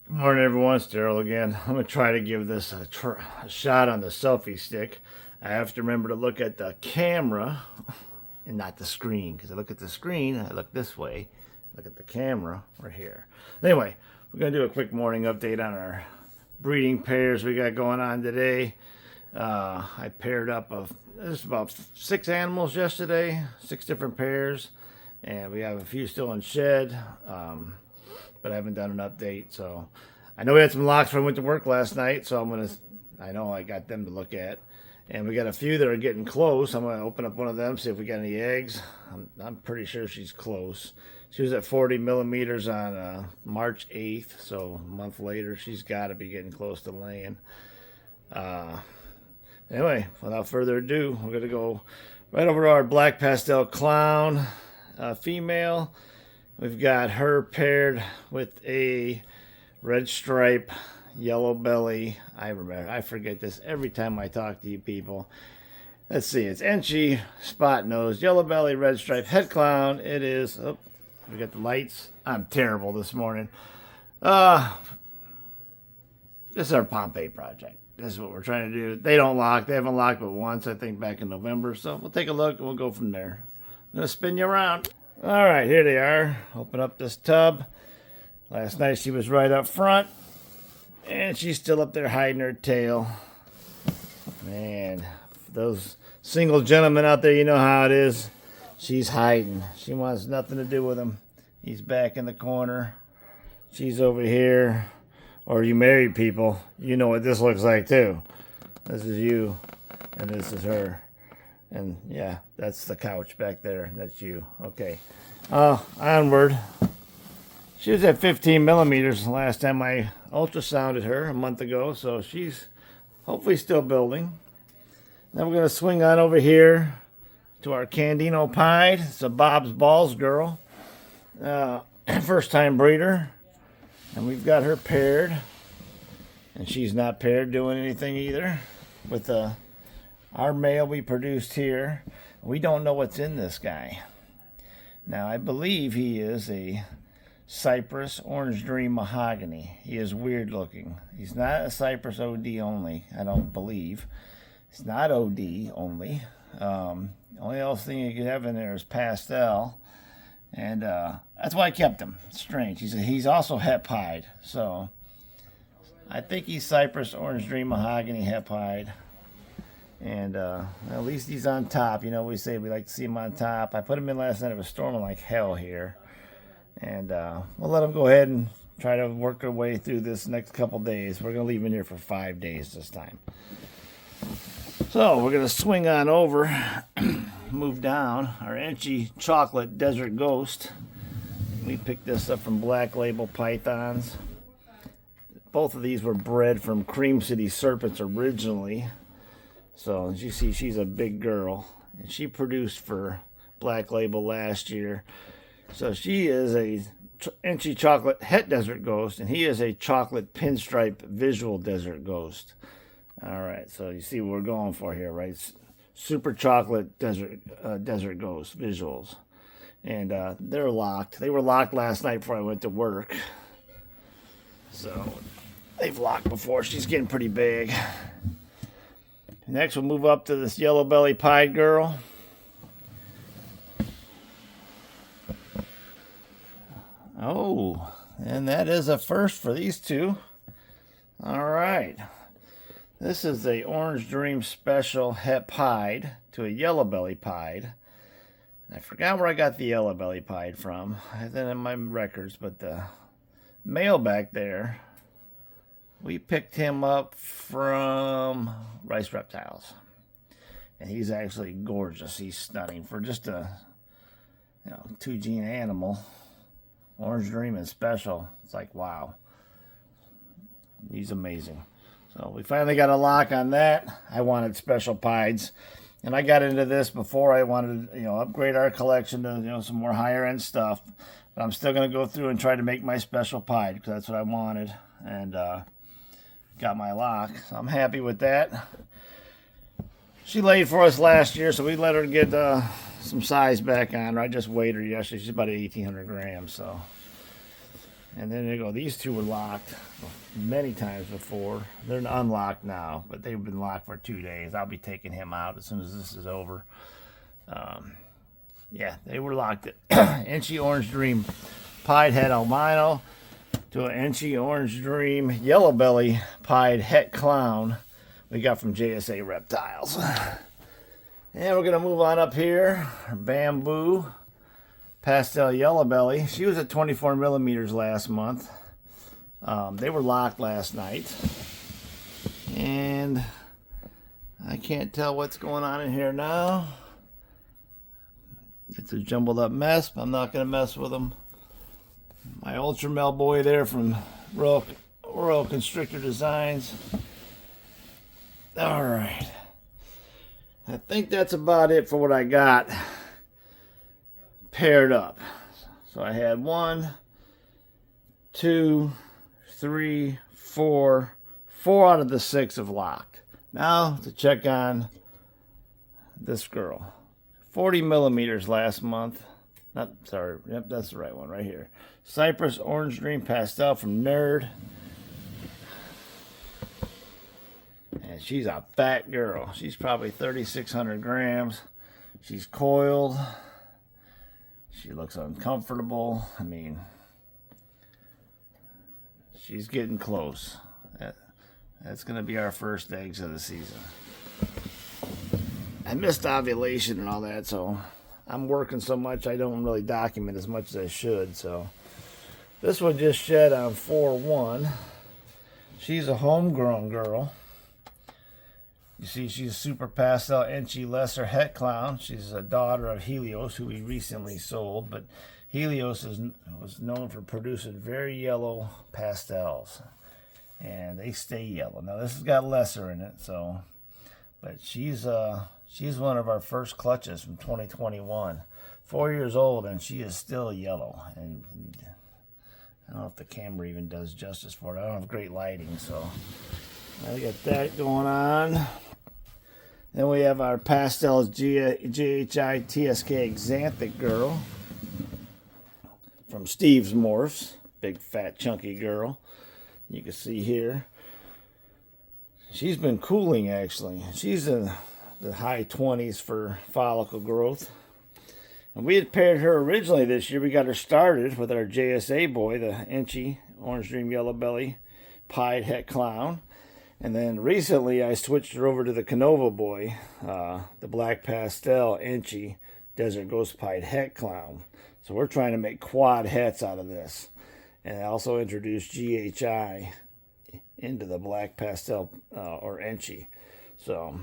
Good morning, everyone. It's Daryl again. I'm going to try to give this a shot on the selfie stick. I have to remember to look at the camera and not the screen, because I look at the screen, I look this way. Look at the camera, we're here. Anyway, we're going to do a quick morning update on our breeding pairs we got going on today. I paired up there's about 6 animals yesterday, 6 different pairs, and we have a few still in shed. But I haven't done an update. So I know we had some locks when I went to work last night, so I know I got them to look at. And we got a few that are getting close. I'm gonna open up one of them, see if we got any eggs. I'm pretty sure she's close. She was at 40 millimeters on March 8th, so a month later, she's got to be getting close to laying. Anyway, without further ado, we're gonna go right over to our black pastel clown female. We've got her paired with a red stripe, yellow belly. I forget this every time I talk to you people. Let's see, it's Enchi, spot nose, yellow belly, red stripe, head clown. It is, we got the lights. I'm terrible this morning. This is our Pompeii project. This is what we're trying to do. They don't lock. They haven't locked but once, I think, back in November. So we'll take a look and we'll go from there. I'm going to spin you around. All right, here they are. Open up this tub. Last night she was right up front, and she's still up there hiding her tail. Man, those single gentlemen out there, you know how it is. She's hiding. She wants nothing to do with him. He's back in the corner. She's over here. Or you married people, you know what this looks like too. This is you, and this is her. And yeah, that's the couch back there. That's you. Okay. Onward. She was at 15 millimeters the last time I ultrasounded her a month ago, so she's hopefully still building. Then we're going to swing on over here to our Candino Pied. It's a Bob's Balls girl. First time breeder. And we've got her paired. And she's not paired doing anything either with our male we produced here. We don't know what's in this guy. Now, I believe he is a Cypress Orange Dream Mahogany. He is weird looking. He's not a Cypress OD only, I don't believe. It's not OD only. Only else thing you could have in there is pastel. And that's why I kept him. It's strange. He's also het pied. So I think he's Cypress Orange Dream Mahogany het pied. And at least he's on top. You know, we say we like to see him on top. I put him in last night. It was storming like hell here. And we'll let him go ahead and try to work our way through this next couple days. We're going to leave him in here for 5 days this time. So we're going to swing on over, move down. Our Enchi Chocolate Desert Ghost. We picked this up from Black Label Pythons. Both of these were bred from Cream City Serpents originally. So as you see, she's a big girl, and she produced for Black Label last year. So she is a Enchi Chocolate Het Desert Ghost, and he is a Chocolate Pinstripe Visual Desert Ghost. All right, so you see what we're going for here, right? Super Chocolate Desert Ghost visuals, and they're locked. They were locked last night before I went to work. So they've locked before. She's getting pretty big. Next, we'll move up to this yellow belly pied girl. Oh, and that is a first for these two. All right. This is the Orange Dream Special Het Pied to a yellow belly pied. I forgot where I got the yellow belly pied from. I had that in my records, but the male back there, we picked him up from Rice Reptiles. And he's actually gorgeous. He's stunning for just a 2-gene animal. Orange Dream and Special. It's like, wow. He's amazing. So we finally got a lock on that. I wanted special pieds. And I got into this before I wanted to, upgrade our collection to, some more higher end stuff. But I'm still going to go through and try to make my special pied because that's what I wanted. And got my lock. So I'm happy with that. She laid for us last year, so we let her get some size back on her. I just weighed her yesterday. She's about 1,800 grams, so And then there you go. These two were locked many times before. They're unlocked now, but they've been locked for 2 days. I'll be taking him out as soon as this is over. Yeah, they were locked at Enchi Orange Dream Pied Het Albino to an Enchi Orange Dream Yellow Belly Pied Het Clown we got from JSA Reptiles. And we're going to move on up here. Our Bamboo Pastel Yellow Belly. She was at 24 millimeters last month. They were locked last night. And I can't tell what's going on in here now. It's a jumbled up mess, but I'm not going to mess with them. My Ultra Mel boy there from Royal Constrictor Designs. All right. I think that's about it for what I got paired up. So I had 1, 2, 3, 4. 4 out of the 6 have locked. Now to check on this girl. 40 millimeters last month. Sorry, yep, that's the right one right here. Cypress Orange Dream Pastel from Nerd. And she's a fat girl. She's probably 3,600 grams. She's coiled. She looks uncomfortable. I mean, she's getting close. That's going to be our first eggs of the season. I missed ovulation and all that, so I'm working so much I don't really document as much as I should. So this one just shed on 4/1. She's a homegrown girl. You see, she's a Super Pastel Enchi Lesser Het Clown. She's a daughter of Helios, who we recently sold. But Helios was known for producing very yellow pastels, and they stay yellow. Now this has got lesser in it, so. But she's one of our first clutches from 2021. 4 years old, and she is still yellow. And I don't know if the camera even does justice for it. I don't have great lighting, so I got that going on. Then we have our Pastels GHI TSK Xanthic girl from Steve's Morphs. Big, fat, chunky girl. You can see here. She's been cooling, actually. She's in the high 20s for follicle growth. And we had paired her originally this year. We got her started with our JSA boy, the Enchi Orange Dream Yellow Belly Pied Het Clown. And then recently I switched her over to the Canova boy, the Black Pastel Enchi Desert Ghost Pied Het Clown. So we're trying to make quad hets out of this. And I also introduced GHI into the Black Pastel or Enchi. So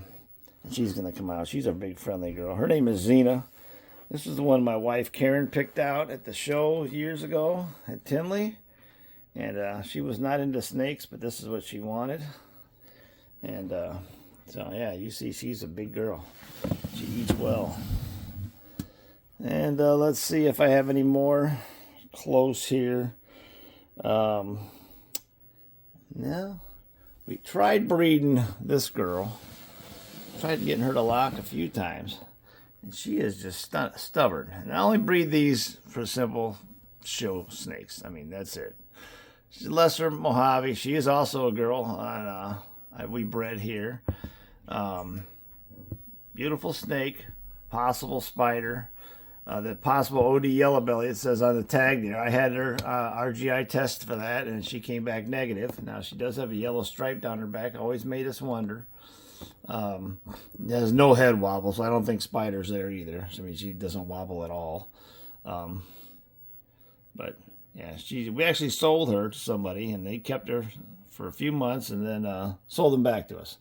she's going to come out. She's a big friendly girl. Her name is Xena. This is the one my wife Karen picked out at the show years ago at Tinley. And she was not into snakes, but this is what she wanted. And so, yeah, you see she's a big girl. She eats well. And let's see if I have any more close here. No. We tried breeding this girl. Tried getting her to lock a few times. And she is just stubborn. And I only breed these for simple show snakes. I mean, that's it. She's a lesser Mojave. She is also a girl on we bred here. Beautiful snake. Possible spider. The possible OD yellow belly, it says on the tag there. I had her RGI test for that, and she came back negative. Now, she does have a yellow stripe down her back. Always made us wonder. There's no head wobble, so I don't think spider's there either. I mean, she doesn't wobble at all. But, yeah, we actually sold her to somebody, and they kept her for a few months, and then sold them back to us.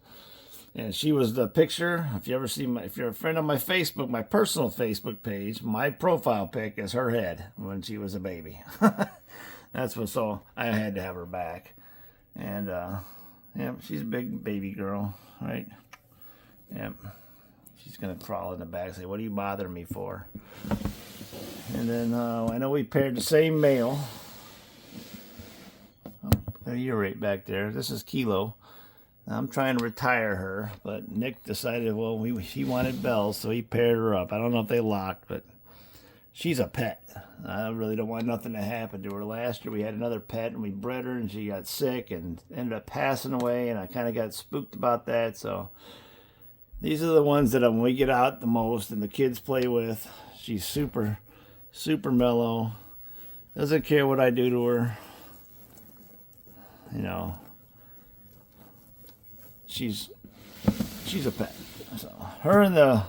And she was the picture. If you ever see if you're a friend on my Facebook, my personal Facebook page, my profile pic is her head when she was a baby. That's what. So I had to have her back. And yeah, she's a big baby girl, right? Yep. She's gonna crawl in the back and say, "What are you bothering me for?" And then I know we paired the same male. Oh, you're right back there. This is Kilo. I'm trying to retire her, but Nick decided, well, he wanted bells, so he paired her up. I don't know if they locked, but she's a pet. I really don't want nothing to happen to her. Last year we had another pet and we bred her and she got sick and ended up passing away, and I kind of got spooked about that. So these are the ones that when we get out the most and the kids play with. She's super, super mellow. Doesn't care what I do to her. You know, she's a pet. So her and the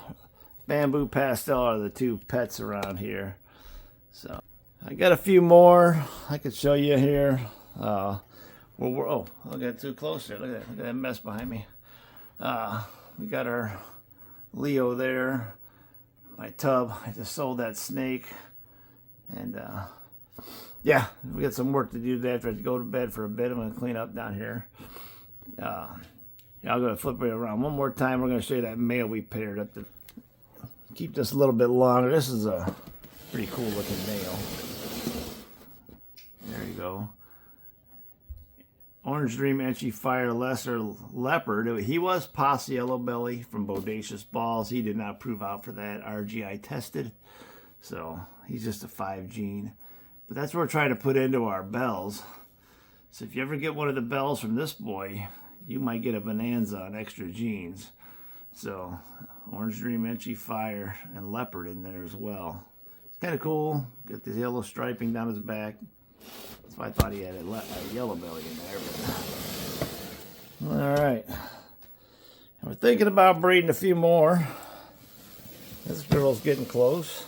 Bamboo Pastel are the two pets around here. So I got a few more I could show you here. Oh, I'll get too close there. Look at that mess behind me. We got our Leo there. My tub. I just sold that snake, and yeah, we got some work to do today after I go to bed for a bit. I'm gonna clean up down here. Yeah, I'm gonna flip it around one more time. We're gonna show you that male we paired up to. Keep this a little bit longer. This is a pretty cool looking male. There you go. Orange Dream Enchi Fire Lesser Leopard. He was Pos Yellow Belly from Bodacious Balls. He did not prove out for that. RGI tested. So he's just a 5 gene. But that's what we're trying to put into our bells. So if you ever get one of the bells from this boy, you might get a bonanza on extra genes. So Orange Dream Enchi Fire and Leopard in there as well. It's kind of cool. Got this yellow striping down his back. That's why I thought he had a yellow belly in there. But... all right. And we're thinking about breeding a few more. This girl's getting close.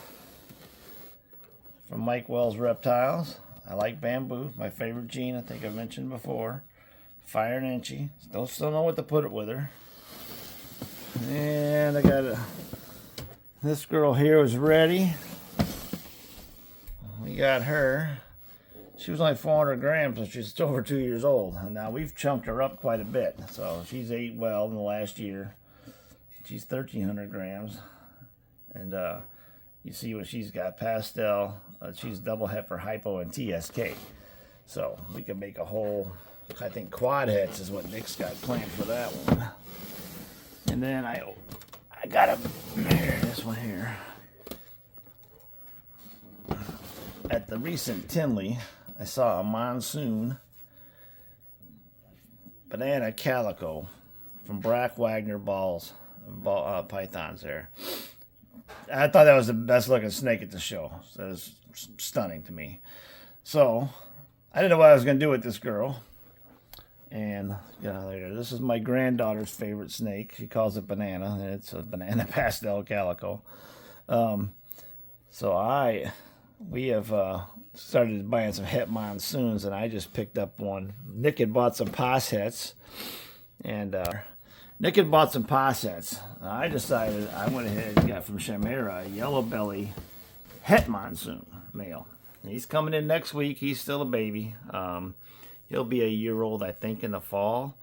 From Mike Wells Reptiles. I like Bamboo, my favorite gene. I think I've mentioned before. Fire and Enchi. Still know what to put it with her. And I got this girl here was ready. We got her. She was only 400 grams, so she's over 2 years old. And now we've chunked her up quite a bit. So she's ate well in the last year. She's 1,300 grams. And you see what she's got. Pastel. She's double heifer, hypo, and TSK. So we can make a whole, I think quad heads is what Nick's got planned for that one. And then I got a here, this one here. At the recent Tinley, I saw a Monsoon Banana Calico from Brack Wagner pythons there. I thought that was the best looking snake at the show. So it was stunning to me. So I didn't know what I was going to do with this girl. And this is my granddaughter's favorite snake. She calls it Banana. And it's a Banana Pastel Calico. So we have started buying some het monsoons, and I just picked up one. Nick had bought some possets, and Nick had bought some possets. I decided I went ahead and got from Chimera a yellow belly het monsoon male. And he's coming in next week. He's still a baby. He'll be a year old, I think, in the fall,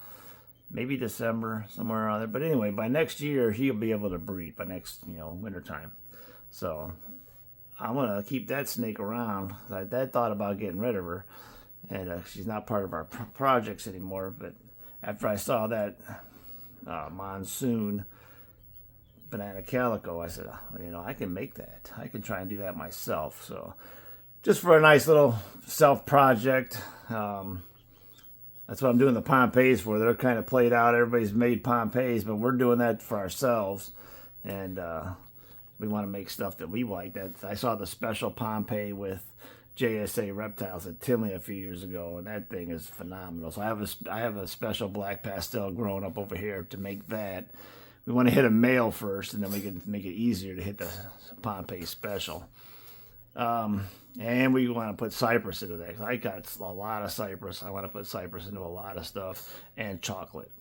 maybe December, somewhere around there. But anyway, by next year, he'll be able to breed by next, winter time. So I'm gonna keep that snake around. I thought about getting rid of her, and she's not part of our projects anymore. But after I saw that Monsoon Banana Calico, I said, I can make that. I can try and do that myself. So just for a nice little self project. That's what I'm doing the Pompeys for. They're kind of played out. Everybody's made Pompeys, but we're doing that for ourselves. And we want to make stuff that we like. I saw the special Pompey with JSA Reptiles at Tinley a few years ago, and that thing is phenomenal. So I have a special black pastel growing up over here to make that. We want to hit a male first, and then we can make it easier to hit the Pompey special. And we want to put cypress into that. I got a lot of cypress. I want to put cypress into a lot of stuff, and chocolate.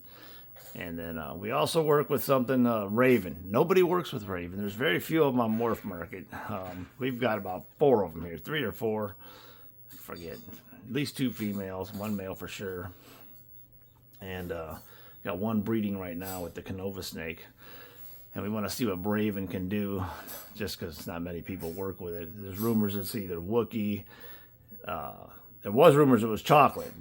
And then we also work with something, Raven. Nobody works with Raven. There's very few of them on Morph Market. We've got about 4 of them here, 3 or 4. I forget. At least 2 females, 1 male for sure. And got 1 breeding right now with the Canova snake. And we want to see what Raven can do, just because not many people work with it. There's rumors it's either Wookiee. There was rumors it was chocolate.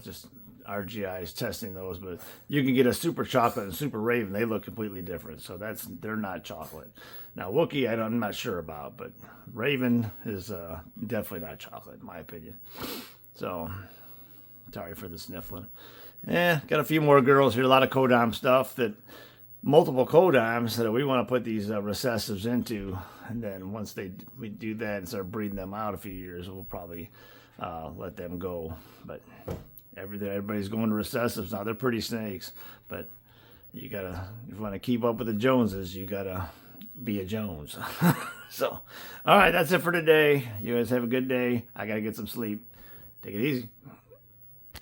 Just RGI is testing those, but you can get a super chocolate and super raven. They look completely different, so they're not chocolate. Now Wookiee, I'm not sure about, but raven is definitely not chocolate in my opinion. So sorry for the sniffling. Got a few more girls here. A lot of Kodam stuff, that multiple Kodams that we want to put these recessives into, and then once we do that and start breeding them out a few years, we'll probably let them go. But everybody's going to recessives now. They're pretty snakes, but if you want to keep up with the Joneses, you gotta be a Jones. So, all right, that's it for today. You guys have a good day. I gotta get some sleep. Take it easy.